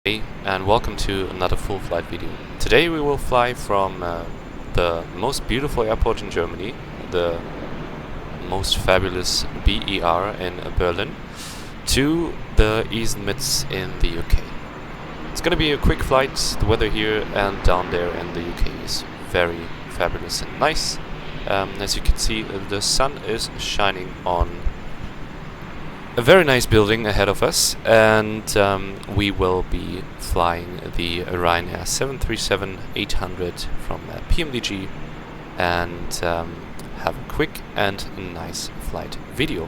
Hey, and welcome to another full flight video. Today we will fly from the most beautiful airport in Germany, the most fabulous BER in Berlin, to the East Midlands in the UK. It's gonna be a quick flight. The weather here and down there in the UK is very fabulous and nice. As you can see, the sun is shining on a very nice building ahead of us, and we will be flying the Ryanair 737-800 from Pmdg and have a quick and nice flight video.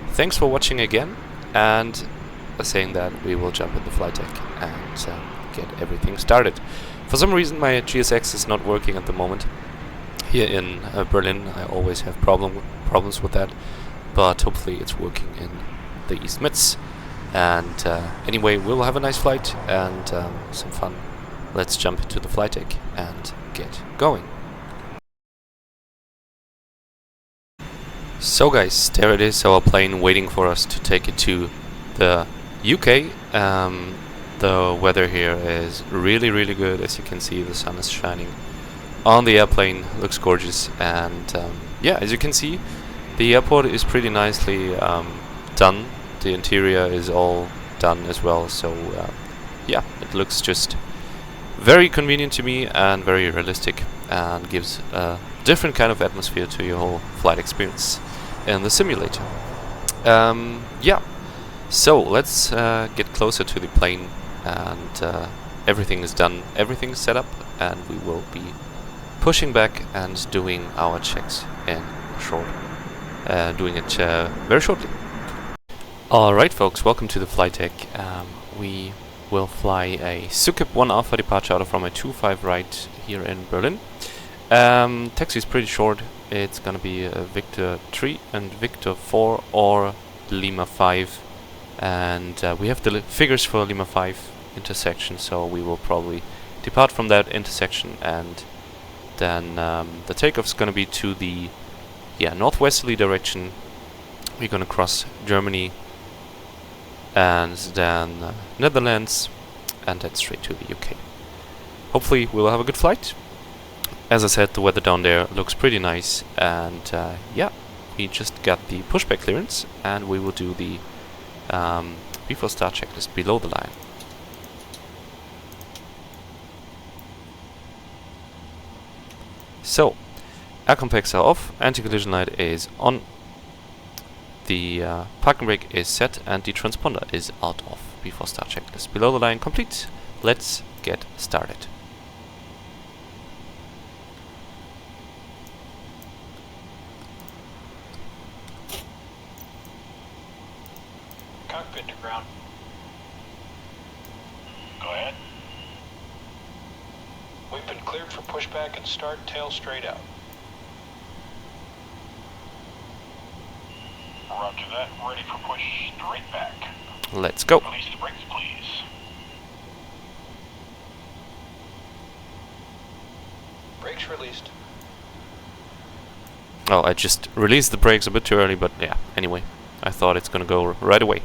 Thanks for watching again, and saying that we will jump in the flight deck and get everything started. For some reason my GSX is not working at the moment. Here in Berlin I always have problems with that, but hopefully it's working in the East Midlands. And anyway, we'll have a nice flight and some fun. Let's jump into the flight deck and get going. So guys, there it is, our plane waiting for us to take it to the UK. The weather here is really good. As you can see, the sun is shining on the airplane, looks gorgeous, and yeah, as you can see, the airport is pretty nicely done. The interior is all done as well, so yeah, it looks just very convenient to me and very realistic, and gives a different kind of atmosphere to your whole flight experience in the simulator. Yeah, so let's get closer to the plane, and everything is done, everything is set up, and we will be pushing back and doing our checks in doing it very shortly. Alright folks, welcome to the flight deck. We will fly a Sukhip 1 Alpha departure out of runway 25 right here in Berlin. Taxi is pretty short. It's gonna be Victor 3 and Victor 4 or Lima 5, and we have the figures for Lima 5 intersection, so we will probably depart from that intersection, and then the takeoff is gonna be to the northwesterly direction. We're gonna cross Germany and then Netherlands, and then straight to the UK. Hopefully we'll have a good flight. As I said, the weather down there looks pretty nice, and yeah, we just got the pushback clearance, and we will do the before start checklist below the line. So, air compacts are off, anti-collision light is on, the parking brake is set, and the transponder is out of before start checklist. Below the line complete. Let's get started. Cockpit to ground. Go ahead. We've been cleared for pushback and start tail straight out. Roger that. Ready for push straight back. Let's go. Release the brakes, please. Brakes released. Oh, I just released the brakes a bit too early, but yeah, anyway, I thought it's gonna go right away.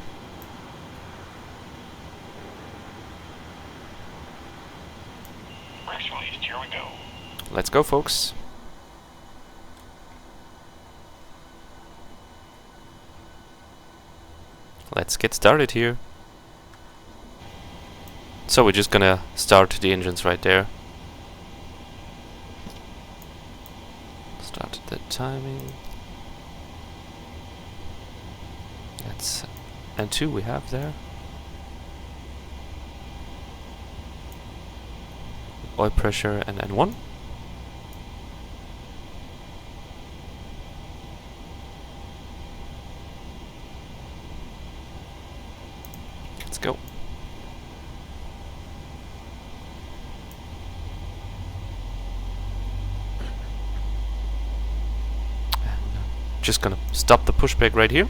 Brakes released. Here we go. Let's go, folks. Let's get started here. So we're just gonna start the engines right there. Start the timing. That's N2 we have there. Oil pressure and N1. Let's go. And just gonna stop the pushback right here.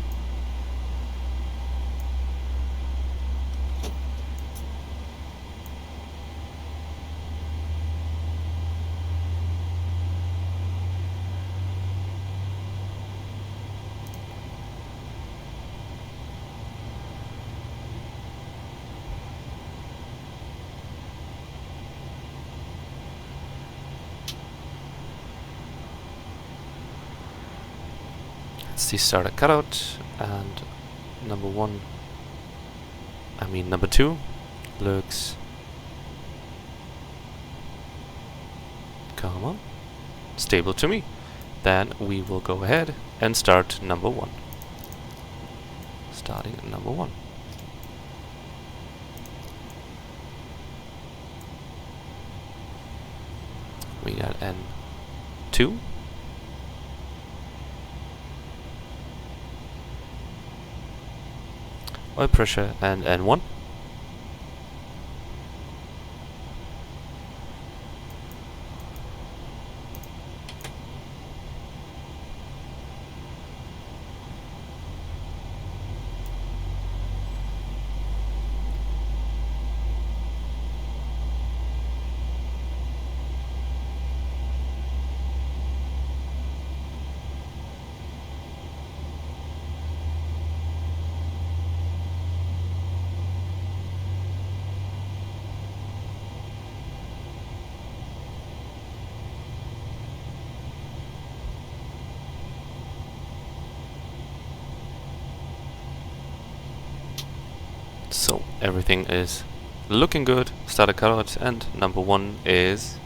That's the starter cutout, and number 2 looks, come on, stable to me. Then we will go ahead and start number 1. Starting at number 1. We got N2. Oil pressure and N1. So everything is looking good. Starter cutout, and number 1 is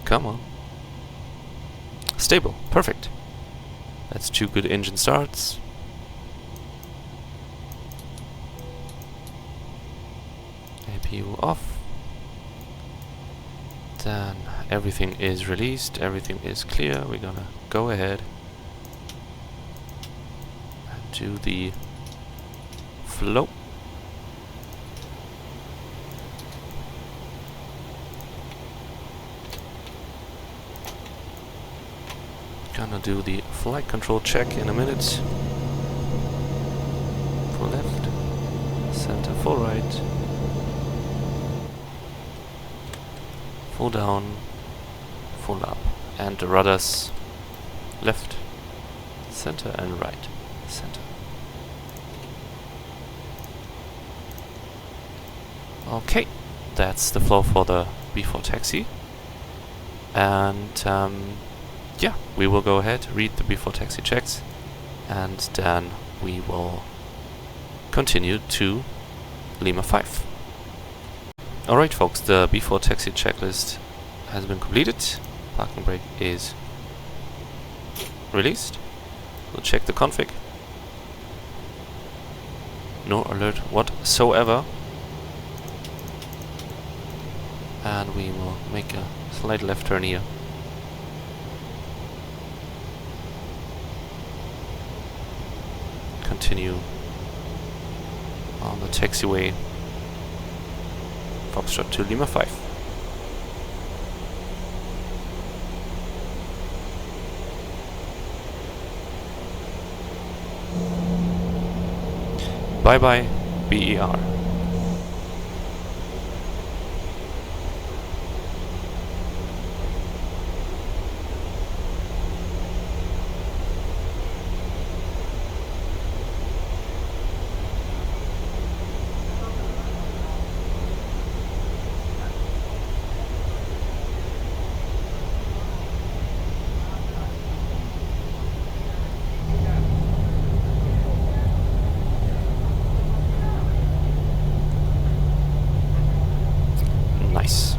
come on. Stable. Perfect. That's 2 good engine starts. APU off. Then everything is released, everything is clear. We're gonna go ahead and do the flow. Gonna do the flight control check in a minute. Full left, center, full right. Full down, full up, and the rudders left, center, and right, center. Okay, that's the flow for the before taxi. And yeah, we will go ahead, read the before taxi checks, and then we will continue to Lima 5. Alright folks, the before taxi checklist has been completed. Parking brake is released. We'll check the config. No alert whatsoever. And we will make a slight left turn here. Continue on the taxiway. Foxtrot to Lima 5. Bye bye, BER. Nice.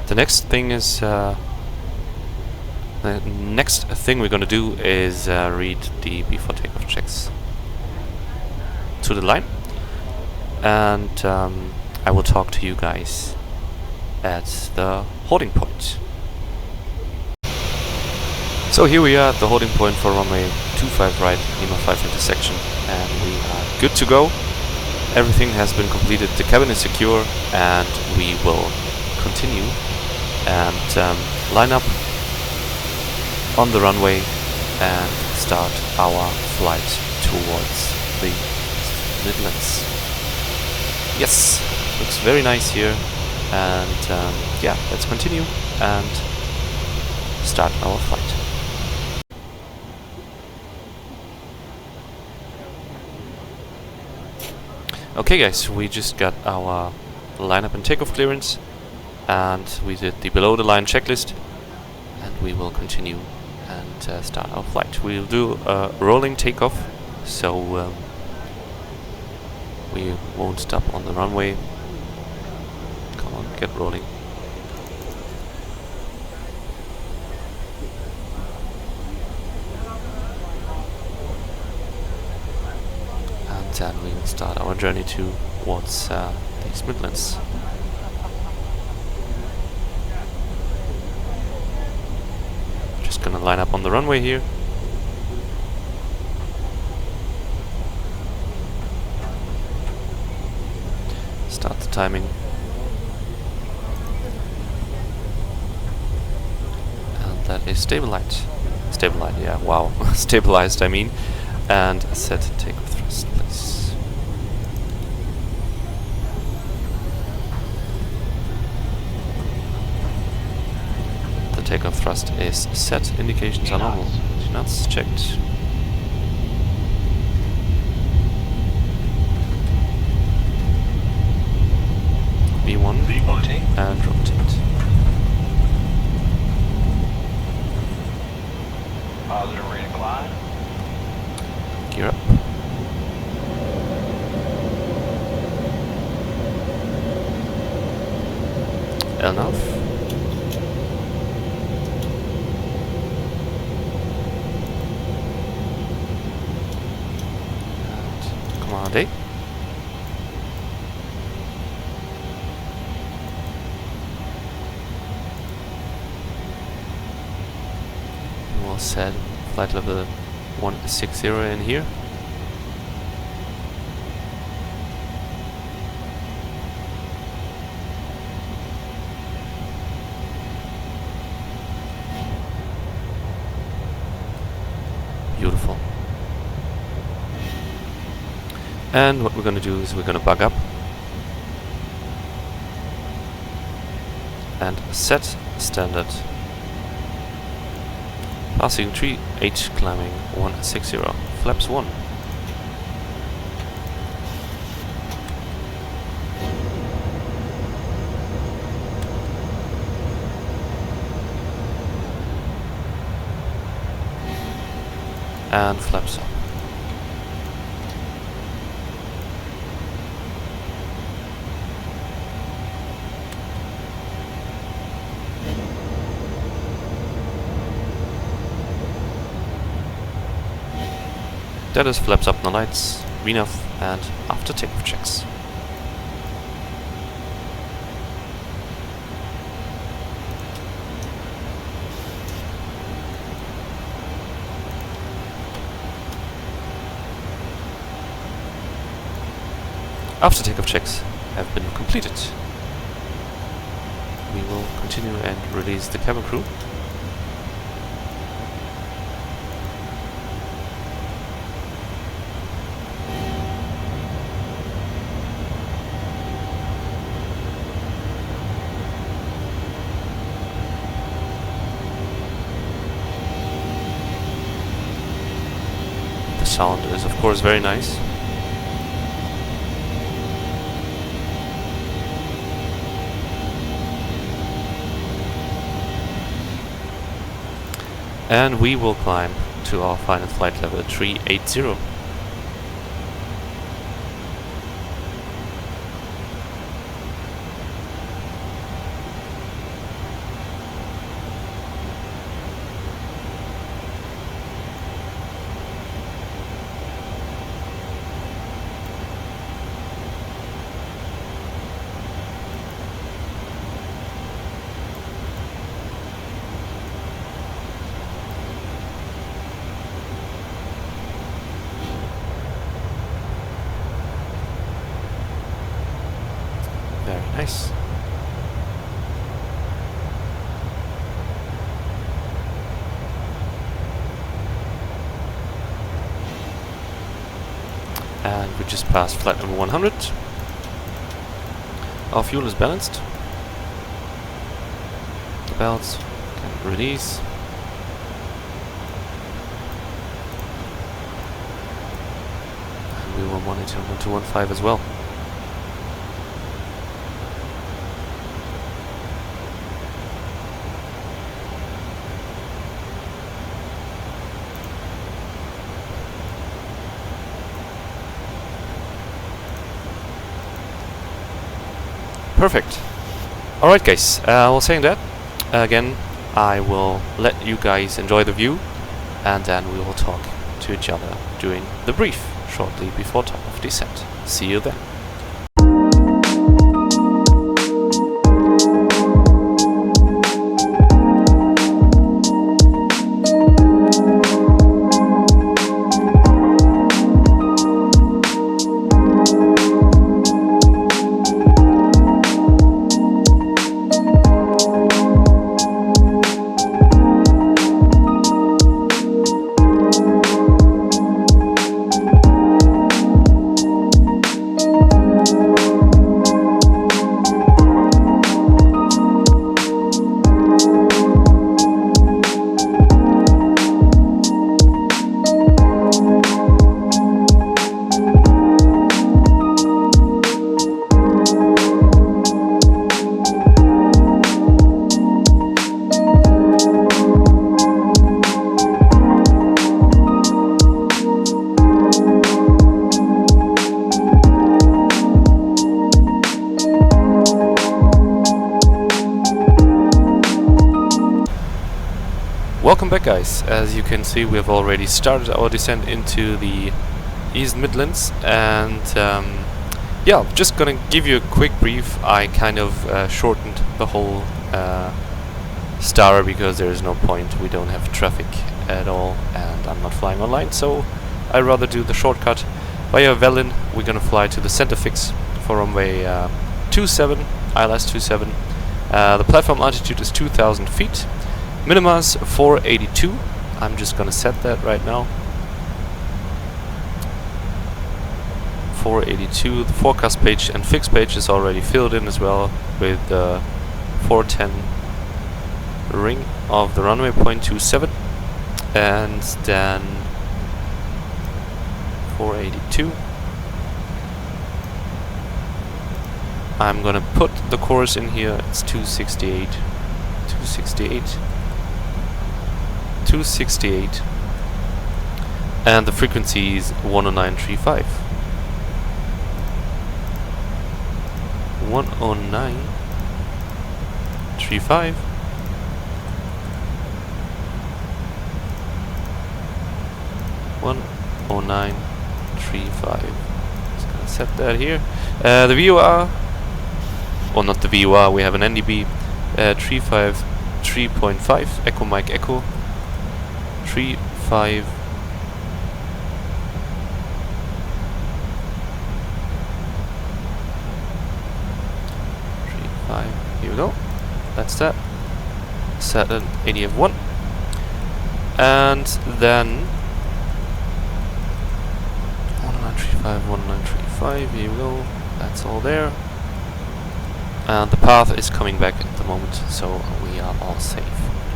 The next thing is the next thing we're gonna do is read the before takeoff checks to the line, and I will talk to you guys at the holding point. So here we are at the holding point for runway 25 right, Lima 5 intersection, and we are good to go. Everything has been completed, the cabin is secure, and we will continue and line up on the runway and start our flight towards the East Midlands. Yes, looks very nice here. And yeah, let's continue and start our flight. Okay guys, we just got our lineup and takeoff clearance, and we did the below the line checklist, and we will continue and start our flight. We'll do a rolling takeoff, so we won't stop on the runway. Come on, get rolling. And then we will start our journey towards the East Midlands. Just gonna line up on the runway here. Start the timing. And that is stabilized. Stabilized, yeah, wow. Stabilized, I mean. And set takeoff thrust, please. The takeoff thrust is set. Indications are normal. Knots checked. V1 and rotate. Positive rate of climb. Gear up. Enough. And command A. We'll set flight level 160 in here. Beautiful. And what we're going to do is we're going to bug up and set standard. Passing tree 8, climbing 160, flaps 1. And flaps up. That is flaps up the lights, enough, and after takeoff checks. After takeoff checks have been completed, we will continue and release the cabin crew. The sound is of course very nice. And we will climb to our final flight level 380. Very nice. And we just passed flight number 100. Our fuel is balanced. The belts can release. and we will monitor 1215 as well. Perfect. Alright guys, well, saying that, again, I will let you guys enjoy the view, and then we will talk to each other during the brief shortly before time of descent. See you then. Welcome back guys. As you can see, we have already started our descent into the East Midlands, and yeah, just gonna give you a quick brief. I kind of shortened the whole star because there is no point, we don't have traffic at all and I'm not flying online, so I'd rather do the shortcut. Via Velin, we're gonna fly to the center fix for runway 27, ILS 27. The platform altitude is 2,000 feet. Minimize 482. I'm just gonna set that right now. 482. The forecast page and fixed page is already filled in as well with the 410 ring of the runway, 0.27, and then 482. I'm gonna put the course in here. It's 268. 268, and the frequency is 109.35. 109.35. 109.35. Just gonna set that here. The VOR, or not the VOR, we have an NDB 353.5, Echo Mike Echo 35. Here we go. That's that. Set an ADF1, and then 1935, 1935. Here we go. That's all there. And the path is coming back at the moment, so we are all safe.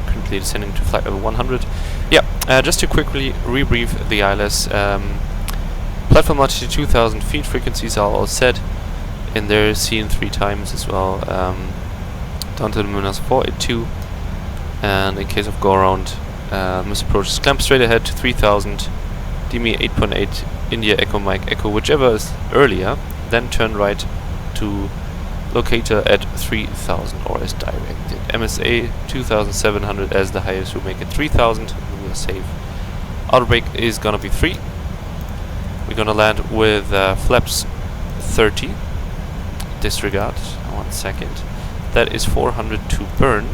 Currently descending to flight level 100. Yeah, just to quickly rebrief the ILS. Platform altitude 2,000 feet, frequencies are all set. In there, seen 3 times as well. Down to the minus 482. And in case of go around, missed approaches, clamp straight ahead to 3,000. DME 8.8, India Echo Mike Echo, whichever is earlier. Then turn right to locator at 3,000 or as directed. MSA 2,700 as the highest, will make it 3,000. We are safe. Outer brake is gonna be 3. We're gonna land with flaps 30. Disregard. 1 second. That is 400 to burn.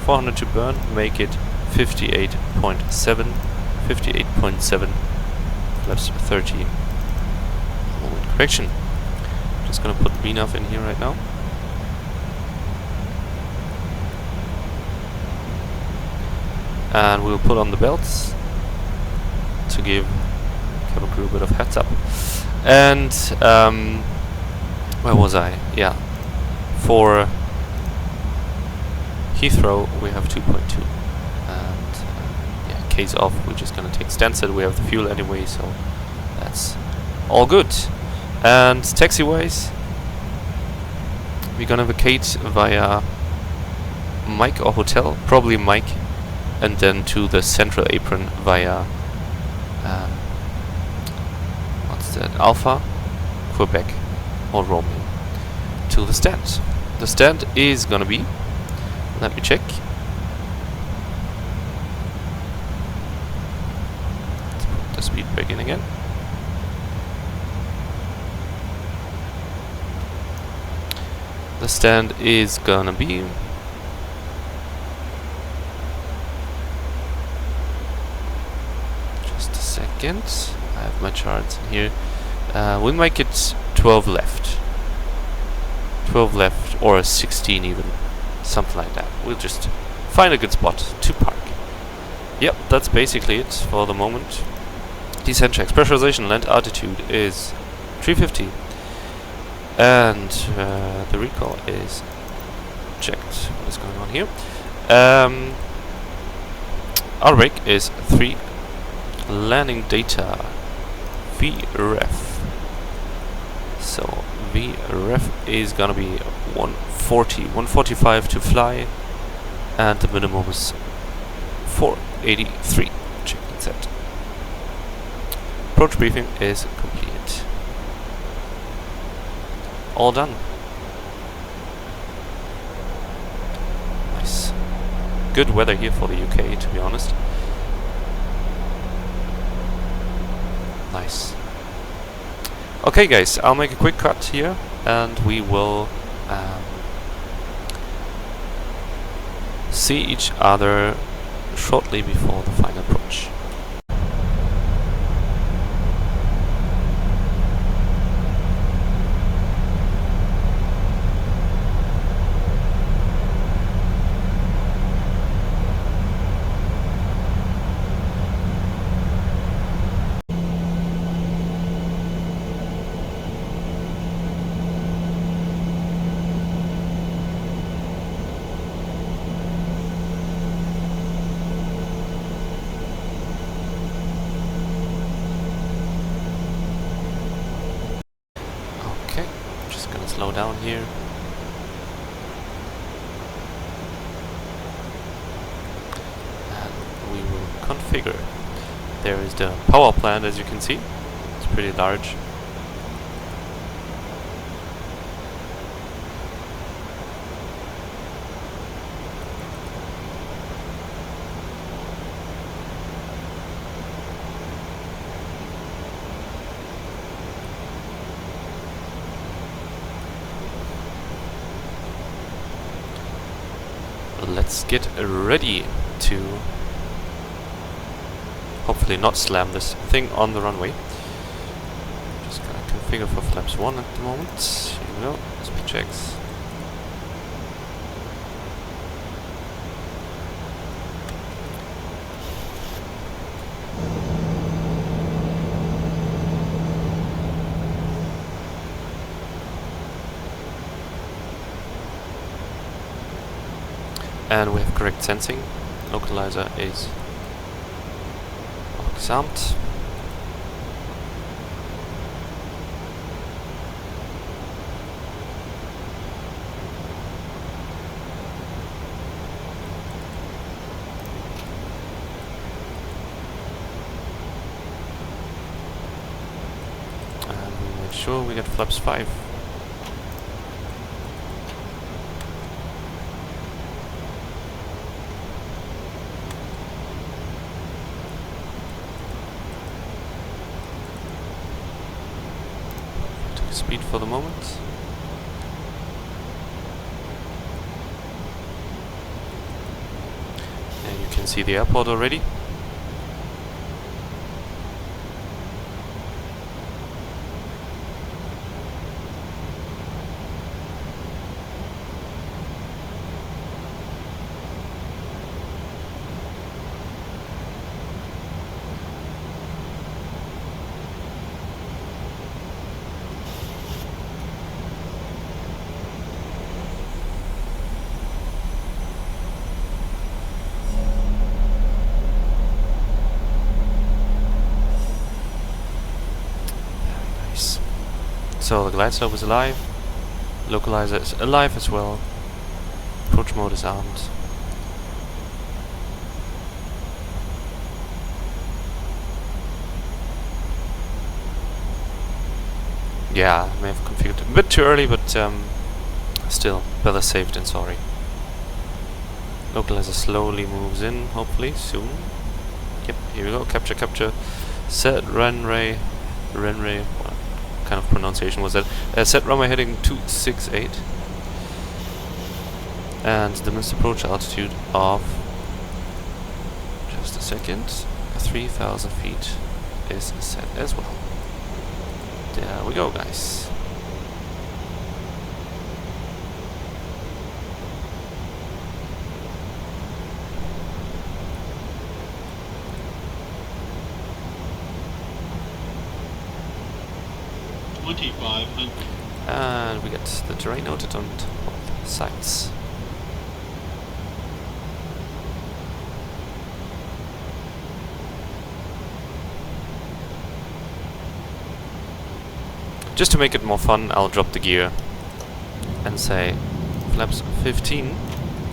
400 to burn. Make it 58.7. 58.7. Flaps 30. Moment correction. Just gonna put VNAV in here right now. And we'll put on the belts to give cabin crew a bit of heads up. And where was I? Yeah, for Heathrow we have 2.2, and yeah, case off, we're just gonna take Stansted. We have the fuel anyway, so that's all good. And taxiways, we're gonna vacate via Mike or hotel, probably Mike, and then to the central apron via what's that, Alpha, Quebec or Romeo to the stand. The stand is gonna be, let me check, let's put the speed brake in again. The stand is gonna be just a second, I have my charts in here. We'll make it 12 left. 12 left or 16 even. Something like that. We'll just find a good spot to park. Yep, that's basically it for the moment. Descent checks. Pressurization land altitude is 350. And the recall is checked. What is going on here? Our rake is 3. Landing data VREF. So VREF is gonna be 140, 145 to fly, and the minimum is 483. Check and set. Approach briefing is complete. All done. Nice. Good weather here for the UK, to be honest. Nice. Okay guys, I'll make a quick cut here and we will see each other shortly before the final approach. Slow down here. And we will configure. There is the power plant, as you can see. It's pretty large. Let's get ready to hopefully not slam this thing on the runway. Just gonna configure for flaps 1 at the moment. Here we go, speed checks. And we have correct sensing. Localizer is examt. And we make sure we get flaps 5. Speed for the moment. And you can see the airport already. So the glide slope is alive. Localizer is alive as well. Approach mode is armed. Yeah, I may have configured it a bit too early, but still, better safe than sorry. Localizer slowly moves in, hopefully, soon. Yep, here we go, capture, capture. Set runway, what kind of pronunciation was that? Set runway heading 268. And the missed approach altitude of, just a second, 3,000 feet is set as well. There we go, guys. And we get the terrain noted on both sides. Just to make it more fun, I'll drop the gear and say flaps 15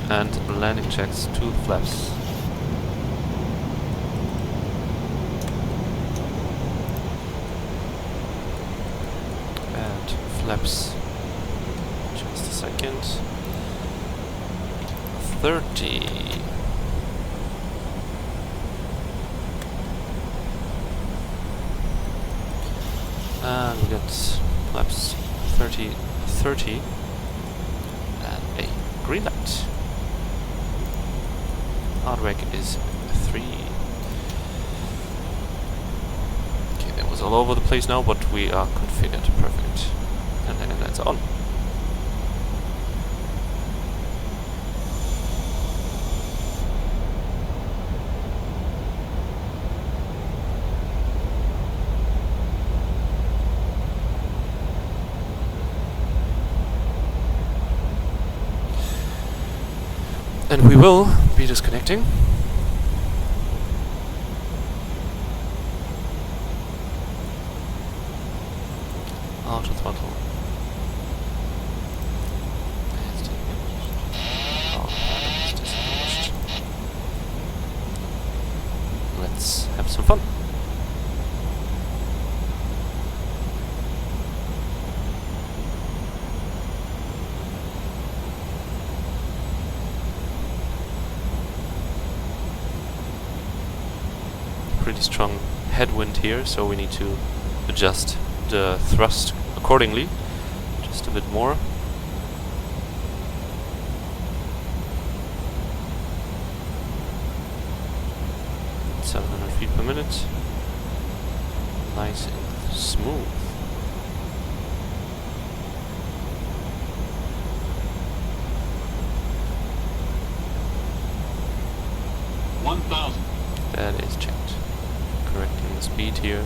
and landing checks to the flaps. And flaps, just a second, 30. And we got flaps 30, 30, and a green light. Hard brake is 3. Okay, that was all over the place now, but we are configured. Perfect. And then that's on. And we will be disconnecting. Auto throttle. Let's have some fun. Pretty strong headwind here, so we need to adjust the thrust accordingly, just a bit more. At 700 feet per minute. Nice and smooth. That is checked. Correcting the speed here.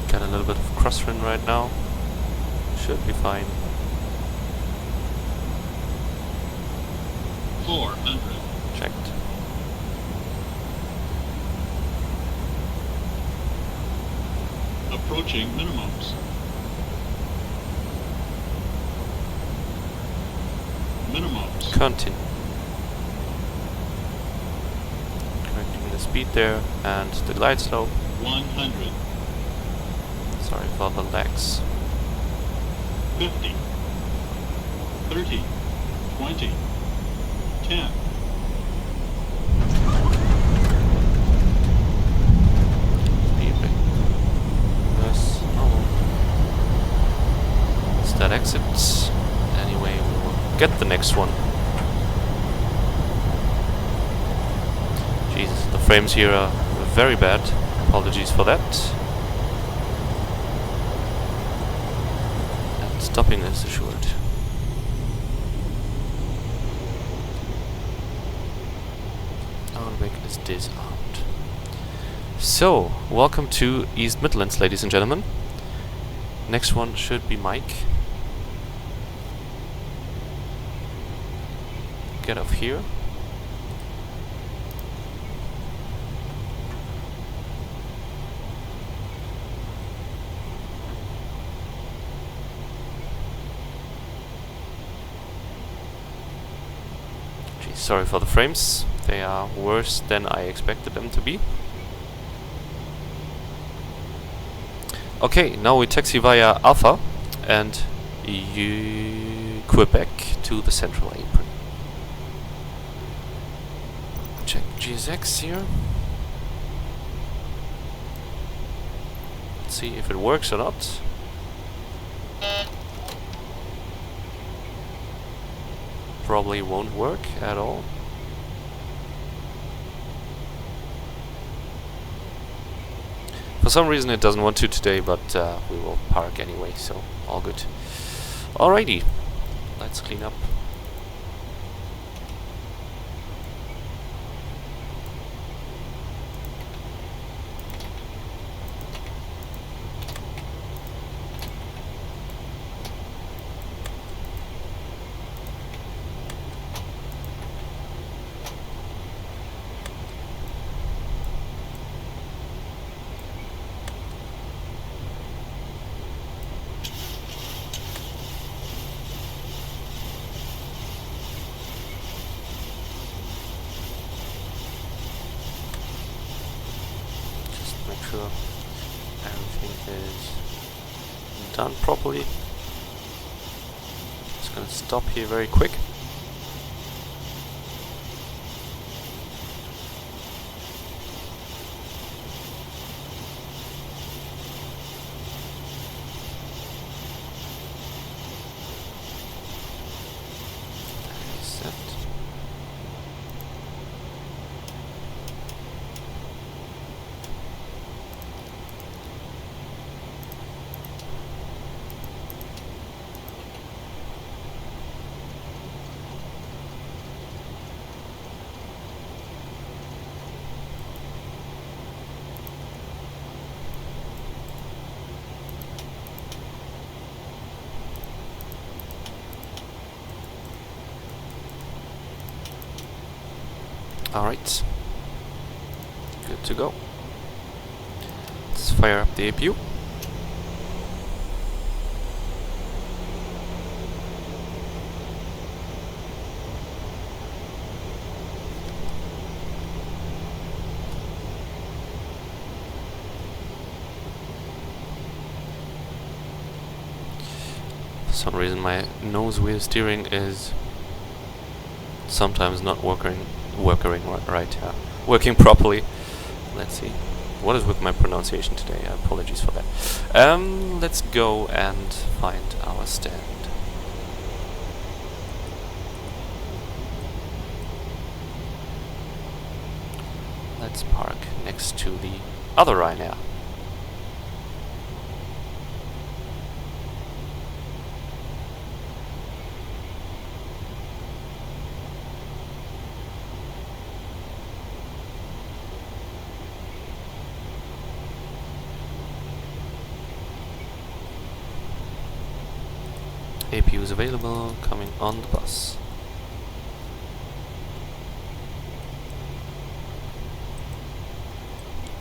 Got a little bit of crosswind right now. Should be fine. 400. Checked. Approaching minimums. Minimums. Continue. Correcting the speed there and the glide slope. 100. Sorry for the lags. 50. 30. 20. 10. Yes. Oh. It's that exit. Anyway, we will get the next one. Jesus, the frames here are very bad. Apologies for that. Stopping is assured. Our vehicle is disarmed. So, welcome to East Midlands, ladies and gentlemen. Next one should be Mike. Get off here. Gee, sorry for the frames. They are worse than I expected them to be. Okay, now we taxi via Alpha and Quebec to the central apron. Check GSX here. Let's see if it works or not. Probably won't work at all. For some reason it doesn't want to today, but we will park anyway, so all good. Alrighty, let's clean up. Sure everything is done properly. Just gonna stop here very quick. That is set. Alright, good to go. Let's fire up the APU. For some reason my nose wheel steering is sometimes not working properly. Let's see. What is with my pronunciation today? Apologies for that. Let's go and find our stand. Let's park next to the other Ryanair. APU is available, coming on the bus.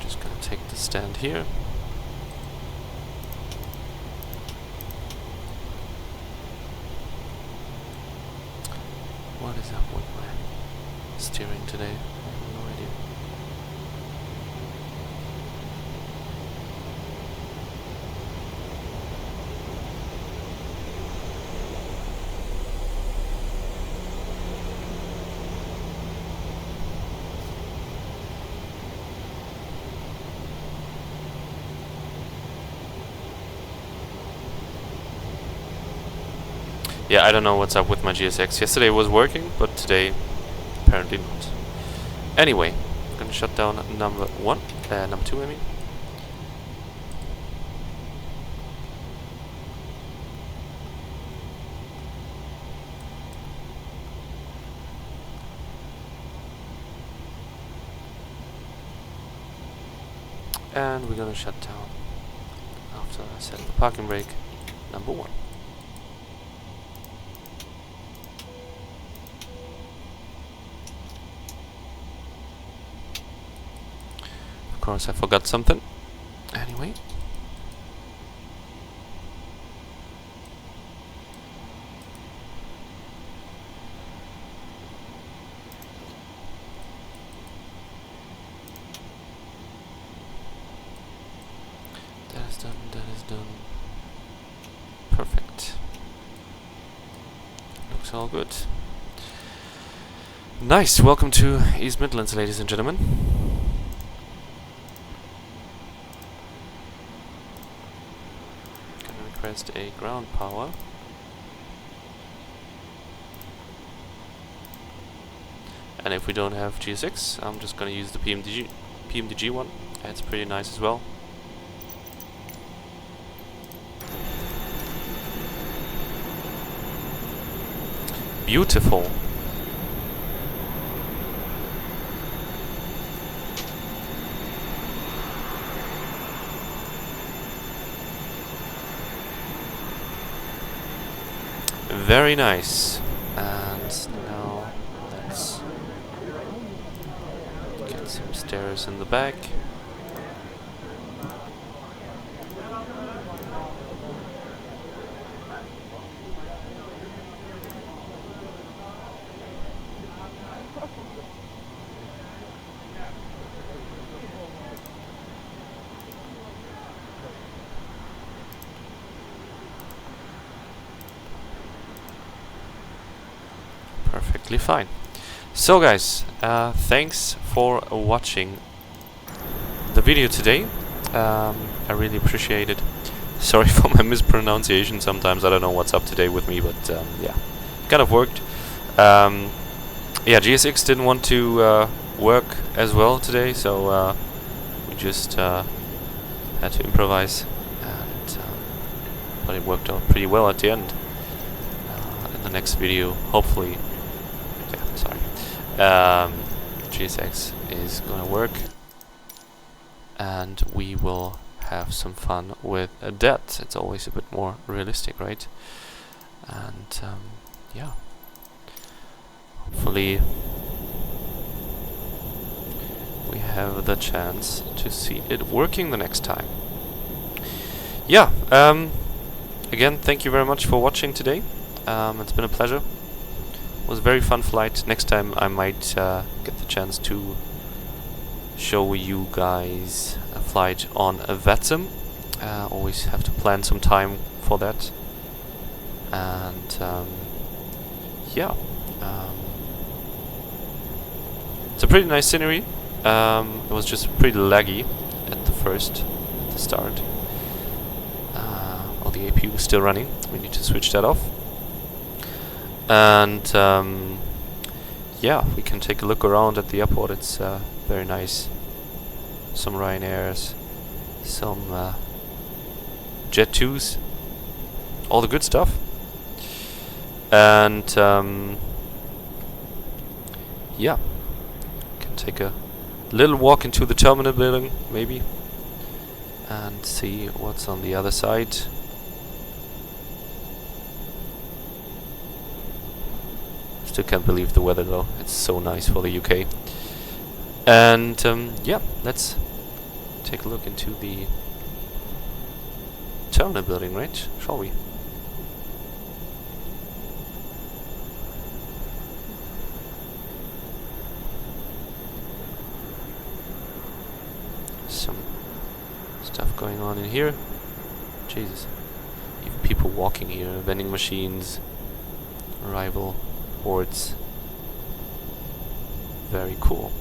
Just gonna take the stand here. What is up with my steering today? I have no idea. Yeah, I don't know what's up with my GSX. Yesterday it was working, but today apparently not. Anyway, I'm gonna shut down number 2, I mean. and we're gonna shut down after I set the parking brake number 1. Of course I forgot something. Anyway. That is done. Perfect. Looks all good. Nice, welcome to East Midlands, ladies and gentlemen. Gonna request a ground power. And if we don't have GSX, I'm just gonna use the Pmdg one. It's pretty nice as well. Beautiful. Very nice. And now let's get some stairs in the back. Perfectly fine. So guys, thanks for watching the video today. I really appreciate it. Sorry for my mispronunciation sometimes. I don't know what's up today with me, but yeah, kind of worked. Yeah, GSX didn't want to work as well today, so we just had to improvise, and but it worked out pretty well at the end. In the next video, hopefully, GSX is gonna work, and we will have some fun with that. It's always a bit more realistic, right? And yeah, hopefully we have the chance to see it working the next time. Yeah, again, thank you very much for watching today. It's been a pleasure. It was a very fun flight. Next time I might get the chance to show you guys a flight on a VATSIM. Always have to plan some time for that. And yeah, it's a pretty nice scenery. It was just pretty laggy at the start. While the APU was still running, we need to switch that off. And yeah, we can take a look around at the airport. It's very nice. Some Ryanairs, some Jet 2s, all the good stuff. And yeah, can take a little walk into the terminal building maybe and see what's on the other side. Still can't believe the weather though. It's so nice for the UK. And yeah, let's take a look into the terminal building, right? Shall we? Some stuff going on in here. Jesus. Even people walking here, vending machines, arrival boards. Very cool.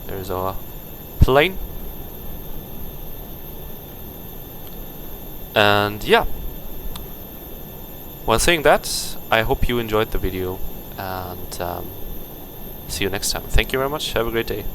There's our plane. And yeah. While saying that, I hope you enjoyed the video, and see you next time. Thank you very much. Have a great day.